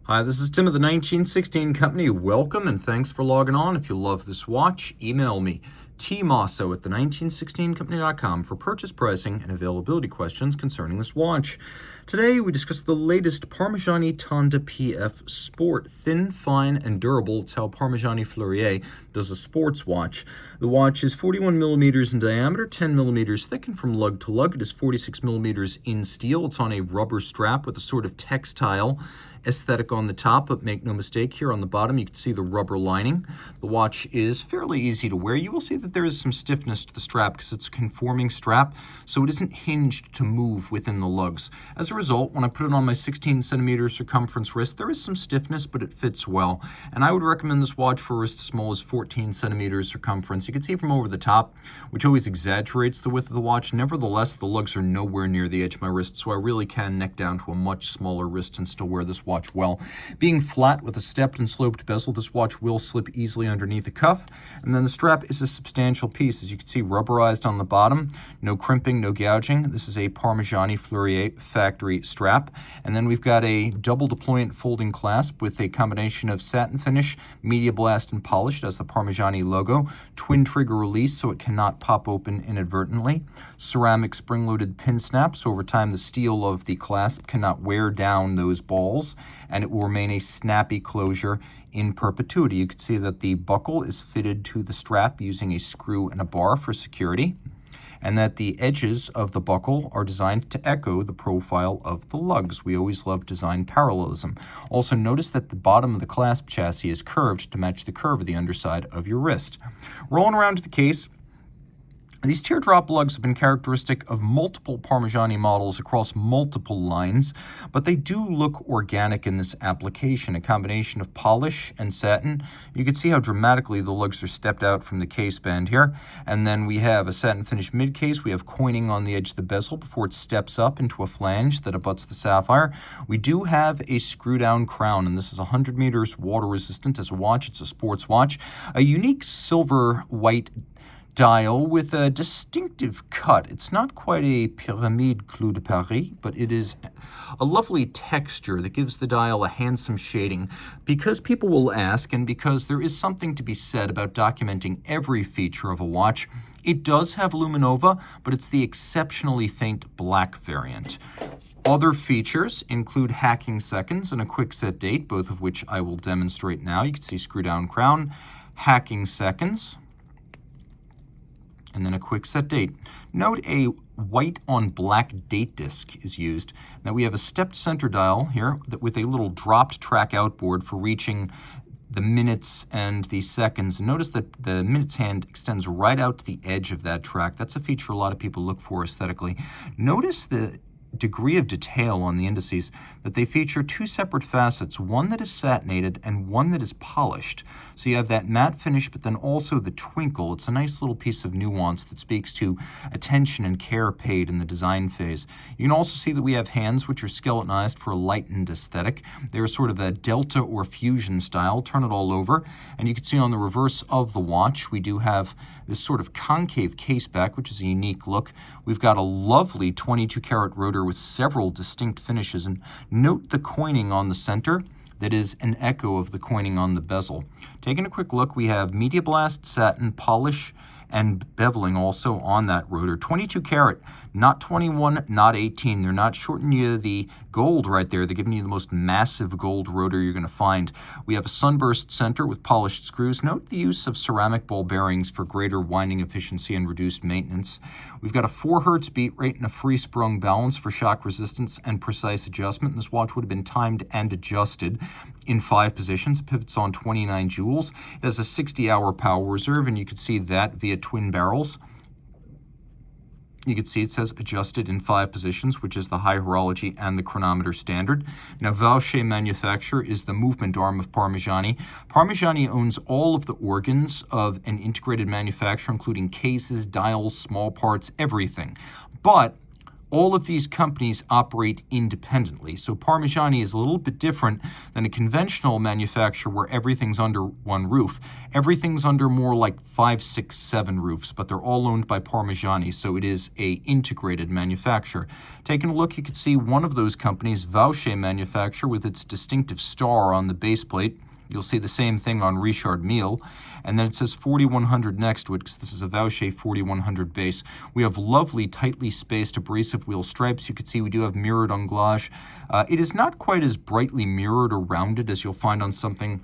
Hi, this is Tim of the 1916 Company. Welcome and thanks for logging on. If you love this watch, email me, Team Mosso at the1916company.com for purchase pricing and availability questions concerning this watch. Today we discuss the latest Parmigiani Tonda PF Sport. Thin, fine, and durable. It's how Parmigiani Fleurier does a sports watch. The watch is 41 millimeters in diameter, 10 millimeters thick, and from lug to lug it is 46 millimeters in steel. It's on a rubber strap with a sort of textile aesthetic on the top, but make no mistake, here on the bottom you can see the rubber lining. The watch is fairly easy to wear. You will see that there is some stiffness to the strap because it's a conforming strap, so it isn't hinged to move within the lugs. As a result, when I put it on my 16 centimeter circumference wrist, there is some stiffness, but it fits well. And I would recommend this watch for a wrist as small as 14 centimeters circumference. You can see from over the top, which always exaggerates the width of the watch. Nevertheless, the lugs are nowhere near the edge of my wrist, so I really can neck down to a much smaller wrist and still wear this watch well. Being flat with a stepped and sloped bezel, this watch will slip easily underneath the cuff. And then the strap is a substantial piece. As you can see, rubberized on the bottom, no crimping, no gouging. This is a Parmigiani Fleurier factory strap. And then we've got a double deployant folding clasp with a combination of satin finish, media blast, and polished as the Parmigiani logo. Twin trigger release so it cannot pop open inadvertently. Ceramic spring-loaded pin snaps. Over time, the steel of the clasp cannot wear down those balls, and it will remain a snappy closure in perpetuity. You can see that the buckle is fitted to the strap using a screw and a bar for security, and that the edges of the buckle are designed to echo the profile of the lugs. We always love design parallelism. Also notice that the bottom of the clasp chassis is curved to match the curve of the underside of your wrist. Rolling around to the case, these teardrop lugs have been characteristic of multiple Parmigiani models across multiple lines, but they do look organic in this application, a combination of polish and satin. You can see how dramatically the lugs are stepped out from the case band here. And then we have a satin finish mid case. We have coining on the edge of the bezel before it steps up into a flange that abuts the sapphire. We do have a screw down crown, and this is 100 meters water resistant as a watch. It's a sports watch. A unique silver white dial with a distinctive cut. It's not quite a pyramide clou de Paris, but it is a lovely texture that gives the dial a handsome shading. Because people will ask, and because there is something to be said about documenting every feature of a watch, it does have luminova, but it's the exceptionally faint black variant. Other features include hacking seconds and a quick set date, both of which I will demonstrate now. You can see screw down crown, hacking seconds, and then a quick set date. Note a white on black date disc is used. Now we have a stepped center dial here with a little dropped track outboard for reaching the minutes and the seconds. And notice that the minutes hand extends right out to the edge of that track. That's a feature a lot of people look for aesthetically. Notice the degree of detail on the indices, that they feature two separate facets, one that is satinated and one that is polished. So you have that matte finish, but then also the twinkle. It's a nice little piece of nuance that speaks to attention and care paid in the design phase. You can also see that we have hands which are skeletonized for a lightened aesthetic. They're sort of a delta or fusion style. Turn it all over, and you can see on the reverse of the watch, we do have this sort of concave case back, which is a unique look. We've got a lovely 22 karat rotor with several distinct finishes, and note the coining on the center that is an echo of the coining on the bezel. Taking a quick look, we have media blast, satin, polish, and beveling also on that rotor. 22 karat, not 21, not 18. They're not shorting you the gold right there. They're giving you the most massive gold rotor you're going to find. We have a sunburst center with polished screws. Note the use of ceramic ball bearings for greater winding efficiency and reduced maintenance. We've got a 4 hertz beat rate and a free sprung balance for shock resistance and precise adjustment. This watch would have been timed and adjusted in 5 positions. It pivots on 29 joules. It has a 60-hour power reserve, and you can see that via twin barrels. You can see it says adjusted in 5 positions, which is the high horology and the chronometer standard. Now, Vaucher manufacture is the movement arm of Parmigiani. Parmigiani owns all of the organs of an integrated manufacturer, including cases, dials, small parts, everything. But All of these companies operate independently. So Parmigiani is a little bit different than a conventional manufacturer where everything's under one roof. Everything's under more like 5, 6, 7 roofs, but they're all owned by Parmigiani, so it is a integrated manufacturer. Taking a look, you can see one of those companies, Vaucher manufacturer, with its distinctive star on the base plate. You'll see the same thing on Richard Mille. And then it says 4100 next to it, because this is a Vaucher 4100 base. We have lovely, tightly spaced abrasive wheel stripes. You can see we do have mirrored anglage. It is not quite as brightly mirrored or rounded as you'll find on something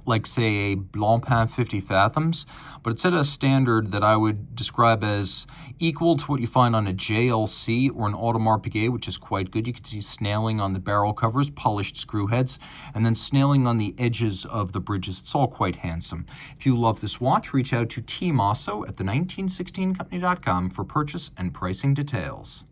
like, say, a Blancpain 50 Fathoms, but it's at a standard that I would describe as equal to what you find on a JLC or an Audemars Piguet, which is quite good. You can see snailing on the barrel covers, polished screw heads, and then snailing on the edges of the bridges. It's all quite handsome. If you love this watch, reach out to Team Mosso at the 1916company.com for purchase and pricing details.